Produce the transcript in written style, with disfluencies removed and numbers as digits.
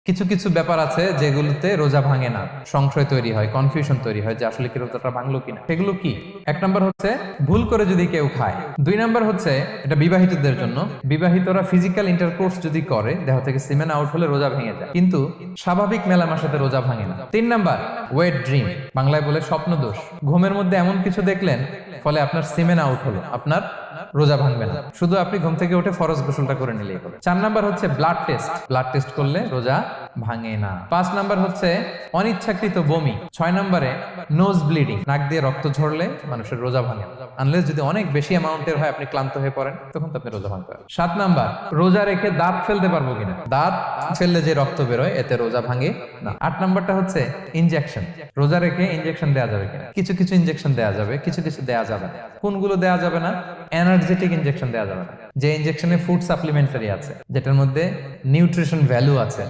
কিছু কিছু ব্যাপার আছে যেগুলোতে রোজা ভাঙে না, সংশয় তৈরি হয়, কনফিউশন তৈরি হয় যে আসলে কি রোজাটা ভাঙলো কিনা। সেগুলো কি? এক নাম্বার হচ্ছে ভুল করে যদি কেউ খায়। দুই নাম্বার হচ্ছে এটা বিবাহিতদের জন্য, বিবাহিতরা ফিজিক্যাল ইন্টারকোর্স যদি করে দেহ থেকে সিমেন আউট হলে রোজা ভেঙে যায়, কিন্তু স্বাভাবিক মেলামেশাতে রোজা ভাঙে না। তিন নাম্বার ওয়েট ড্রিম, বাংলায় বলে স্বপ্ন দোষ। ঘুমের মধ্যে এমন কিছু দেখলেন ফলে আপনার সিমেন আউট হলো, আপনার রোজা ভাঙবে না, শুধু আপনি ঘুম থেকে উঠে ফরজ গোসলটা করে নিলেই হলো। চার নাম্বার হচ্ছে ব্লাড টেস্ট, ব্লাড টেস্ট করলে রোজা ভাঙে না। পাঁচ নাম্বার হচ্ছে অনিচ্ছাকৃত বমি। ছয় নাম্বারে নোজ ব্লিডিং, নাক দিয়ে রক্ত ঝরলে মানুষের রোজা ভাঙে না, আনলেস যদি অনেক বেশি অ্যামাউন্টের হয়, আপনি ক্লান্ত হয়ে পড়েন, তখন তো আপনি রোজা ভাঙতে পারেন। সাত নাম্বার রোজা রেখে দাঁত ফেলতে পারবো কিনা, দাঁত ফেললে যে রক্ত বেরোয় এতে রোজা ভাঙে না। আট নাম্বারটা হচ্ছে ইনজেকশন, রোজা রেখে ইনজেকশন দেওয়া যাবে কিনা। কিছু কিছু ইনজেকশন দেওয়া যাবে, কিছু কিছু দেওয়া যাবে না। কোনগুলো দেওয়া যাবে না? এনার্জেটিক ইনজেকশন দেওয়া যাবে না, যে ইনজেকশনে ফুড সাপ্লিমেন্টারি আছে, যেটার মধ্যে নিউট্রিশন ভ্যালু আছে।